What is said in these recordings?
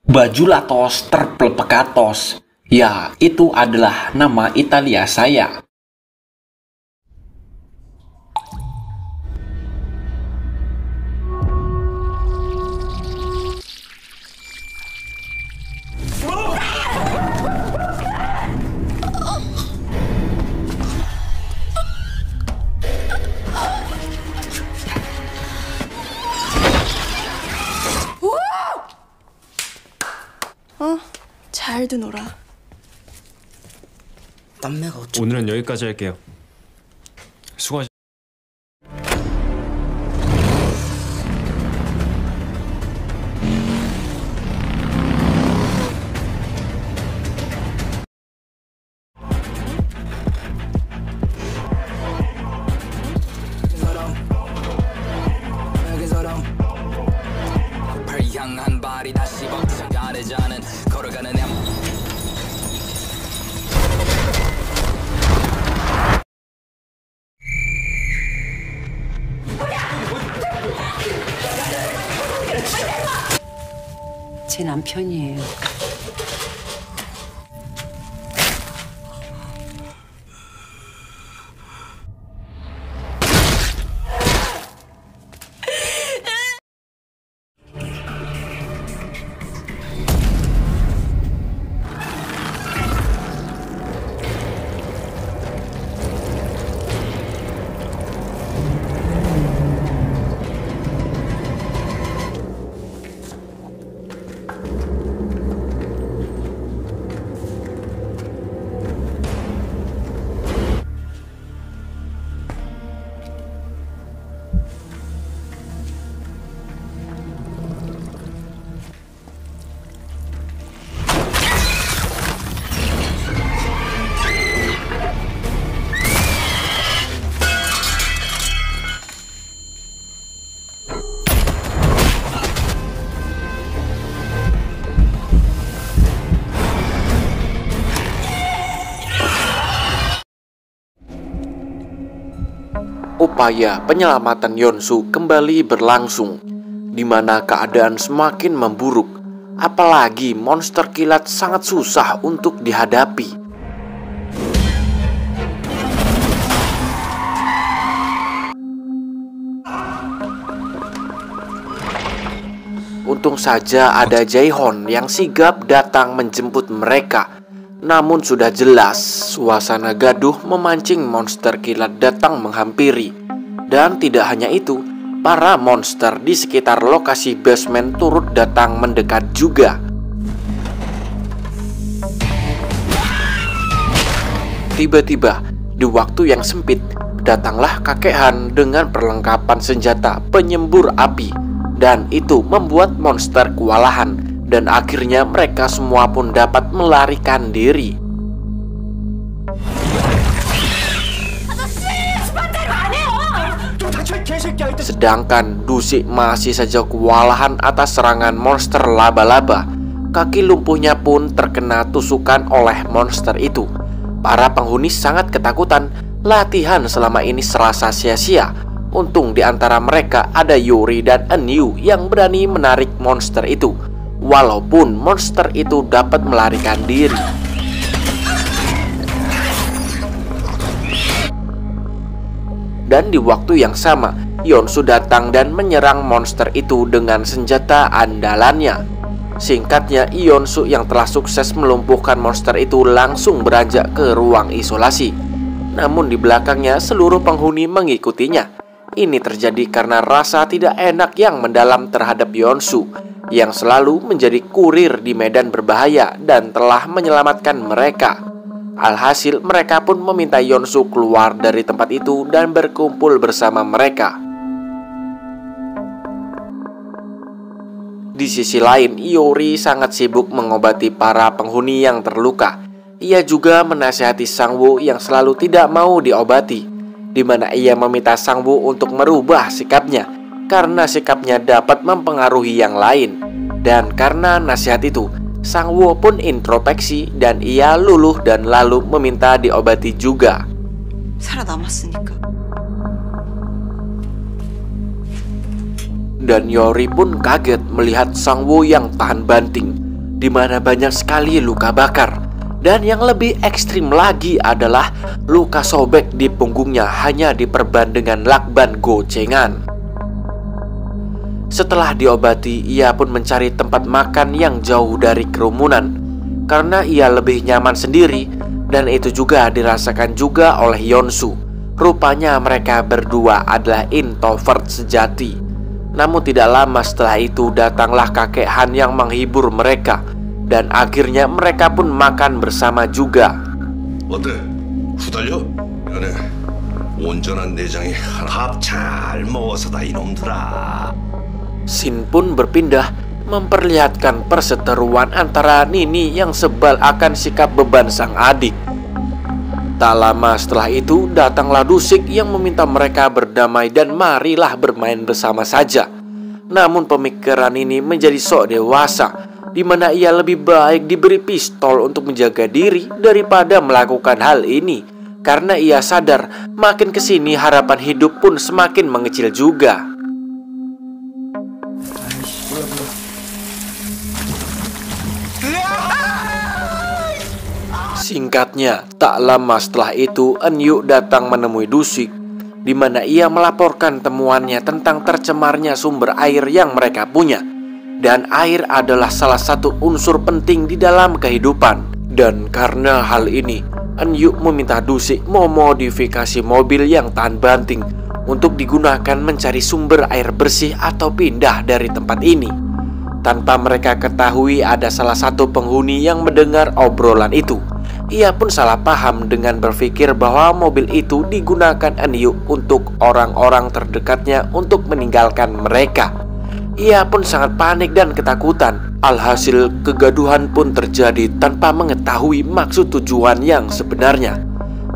Baju Latos terpelpekatos. Ya, itu adalah nama Italia saya. 잘도 놀아. 남매가 어쩌... 오늘은 여기까지 할게요. 수고하셨... 향한 발이 다시 벅차 가래자는 걸어가는 제 남편이에요. Upaya penyelamatan Yeonsu kembali berlangsung, di mana keadaan semakin memburuk. Apalagi monster kilat sangat susah untuk dihadapi. Untung saja ada Jaehon yang sigap datang menjemput mereka. Namun sudah jelas, suasana gaduh memancing monster kilat datang menghampiri. Dan tidak hanya itu, para monster di sekitar lokasi basement turut datang mendekat juga. Tiba-tiba, di waktu yang sempit, datanglah kakek Han dengan perlengkapan senjata penyembur api. Dan itu membuat monster kewalahan. Dan akhirnya mereka semua pun dapat melarikan diri. Sedangkan Dusi masih saja kewalahan atas serangan monster laba-laba. Kaki lumpuhnya pun terkena tusukan oleh monster itu. Para penghuni sangat ketakutan. Latihan selama ini serasa sia-sia. Untung di antara mereka ada Yuri dan Enyu yang berani menarik monster itu. Walaupun monster itu dapat melarikan diri. Dan di waktu yang sama, Yeonsu datang dan menyerang monster itu dengan senjata andalannya. Singkatnya, Yeonsu yang telah sukses melumpuhkan monster itu langsung beranjak ke ruang isolasi. Namun di belakangnya seluruh penghuni mengikutinya. Ini terjadi karena rasa tidak enak yang mendalam terhadap Yeonsu, yang selalu menjadi kurir di medan berbahaya dan telah menyelamatkan mereka. Alhasil mereka pun meminta Yeonsu keluar dari tempat itu dan berkumpul bersama mereka. Di sisi lain, Yori sangat sibuk mengobati para penghuni yang terluka. Ia juga menasihati Sangwoo yang selalu tidak mau diobati, di mana ia meminta Sangwoo untuk merubah sikapnya karena sikapnya dapat mempengaruhi yang lain. Dan karena nasihat itu, Sangwoo pun introspeksi dan ia luluh dan lalu meminta diobati juga. 살아남았으니까. Dan Yori pun kaget melihat Sangwoo yang tahan banting. di mana banyak sekali luka bakar. Dan yang lebih ekstrim lagi adalah luka sobek di punggungnya hanya diperban dengan lakban gocengan. Setelah diobati, ia pun mencari tempat makan yang jauh dari kerumunan karena ia lebih nyaman sendiri, dan itu juga dirasakan juga oleh Yeon-su. Rupanya mereka berdua adalah introvert sejati. Namun tidak lama setelah itu datanglah kakek Han yang menghibur mereka, dan akhirnya mereka pun makan bersama juga. 어때? 후달려? 그래. 온전한 내장이 합 잘 먹어서다 이놈들아. Shin pun berpindah memperlihatkan perseteruan antara Nini yang sebal akan sikap beban sang adik. Tak lama setelah itu datanglah Dusik yang meminta mereka berdamai dan marilah bermain bersama saja. Namun pemikiran ini menjadi sok dewasa, di mana ia lebih baik diberi pistol untuk menjaga diri daripada melakukan hal ini, karena ia sadar makin kesini harapan hidup pun semakin mengecil juga. Singkatnya, tak lama setelah itu Eun-yu datang menemui Dusik, di mana ia melaporkan temuannya tentang tercemarnya sumber air yang mereka punya. Dan air adalah salah satu unsur penting di dalam kehidupan. Dan karena hal ini, Eun-yu meminta Dusik memodifikasi mobil yang tahan banting untuk digunakan mencari sumber air bersih atau pindah dari tempat ini. Tanpa mereka ketahui ada salah satu penghuni yang mendengar obrolan itu. Ia pun salah paham dengan berpikir bahwa mobil itu digunakan Eun-yu untuk orang-orang terdekatnya untuk meninggalkan mereka. Ia pun sangat panik dan ketakutan. Alhasil kegaduhan pun terjadi tanpa mengetahui maksud tujuan yang sebenarnya.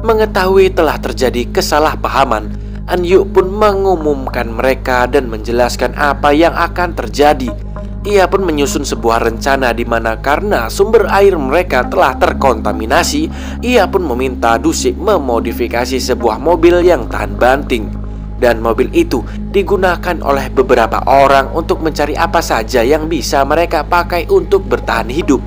Mengetahui telah terjadi kesalahpahaman, Eun-yu pun mengumumkan mereka dan menjelaskan apa yang akan terjadi. Ia pun menyusun sebuah rencana di mana karena sumber air mereka telah terkontaminasi, ia pun meminta Dusik memodifikasi sebuah mobil yang tahan banting. Dan mobil itu digunakan oleh beberapa orang untuk mencari apa saja yang bisa mereka pakai untuk bertahan hidup.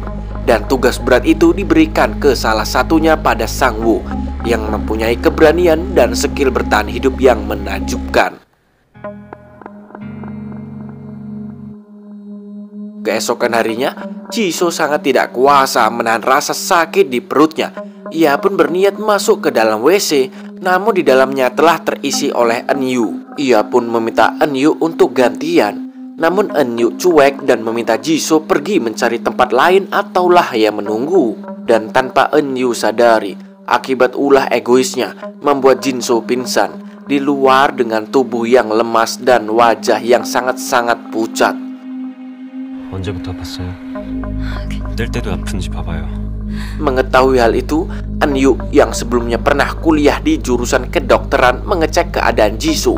Dan tugas berat itu diberikan ke salah satunya pada Sang-woo yang mempunyai keberanian dan skill bertahan hidup yang menakjubkan. Keesokan harinya, Jisoo sangat tidak kuasa menahan rasa sakit di perutnya. Ia pun berniat masuk ke dalam WC, namun di dalamnya telah terisi oleh Eun-yu. Ia pun meminta Eun-yu untuk gantian. Namun Eun-yu cuek dan meminta Jisoo pergi mencari tempat lain ataulah ia menunggu. Dan tanpa Eun-yu sadari, akibat ulah egoisnya membuat Jisoo pingsan di luar dengan tubuh yang lemas dan wajah yang sangat-sangat pucat. 언제부터 아팠어요? 낼 때도 아픈지 봐봐요. Mengetahui hal itu, Eun-yu yang sebelumnya pernah kuliah di jurusan kedokteran mengecek keadaan Jisoo.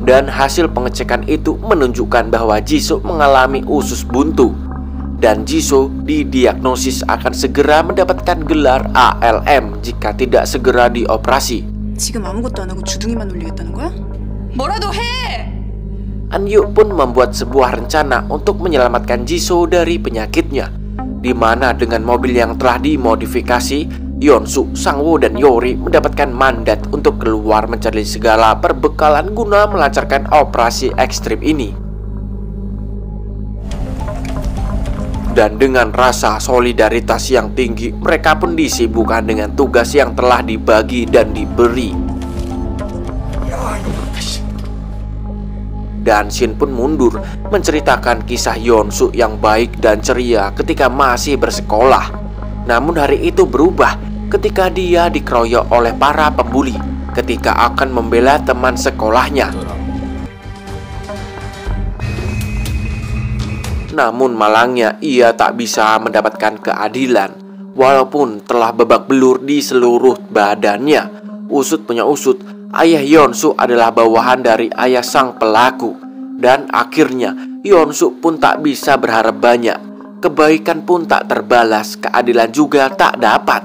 Dan hasil pengecekan itu menunjukkan bahwa Jisoo mengalami usus buntu. Dan Jisoo didiagnosis akan segera mendapatkan gelar ALM jika tidak segera dioperasi. 지금 아무것도 안 하고 주둥이만 놀리겠다는 거야? 뭐라도 해! Eun-yu pun membuat sebuah rencana untuk menyelamatkan Jisoo dari penyakitnya, di mana dengan mobil yang telah dimodifikasi, Yeon-su, Sang-woo, dan Yori mendapatkan mandat untuk keluar mencari segala perbekalan guna melancarkan operasi ekstrim ini. Dan dengan rasa solidaritas yang tinggi, mereka pun disibukkan dengan tugas yang telah dibagi dan diberi. Dan Shin pun mundur menceritakan kisah Yeon-su yang baik dan ceria ketika masih bersekolah. Namun hari itu berubah ketika dia dikeroyok oleh para pembuli ketika akan membela teman sekolahnya. Namun malangnya ia tak bisa mendapatkan keadilan, walaupun telah babak belur di seluruh badannya. Usut punya usut, ayah Yeon-su adalah bawahan dari ayah sang pelaku. Dan akhirnya Yeon-su pun tak bisa berharap banyak. Kebaikan pun tak terbalas, keadilan juga tak dapat.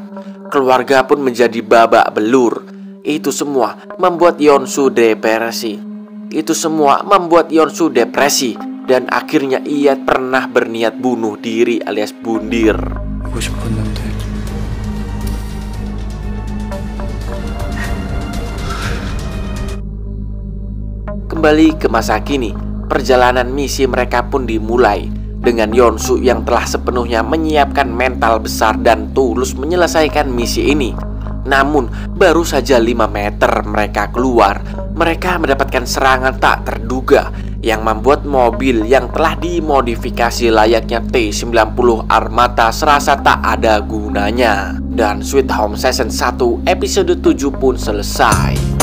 Keluarga pun menjadi babak belur. Itu semua membuat Yeon-su depresi. Dan akhirnya ia pernah berniat bunuh diri alias bundir. 보고 싶었는데 Kembali ke masa kini, perjalanan misi mereka pun dimulai dengan Yeon-soo yang telah sepenuhnya menyiapkan mental besar dan tulus menyelesaikan misi ini. Namun, baru saja 5 meter mereka keluar, mereka mendapatkan serangan tak terduga yang membuat mobil yang telah dimodifikasi layaknya T-90 Armata serasa tak ada gunanya. Dan Sweet Home Season 1 episode 7 pun selesai.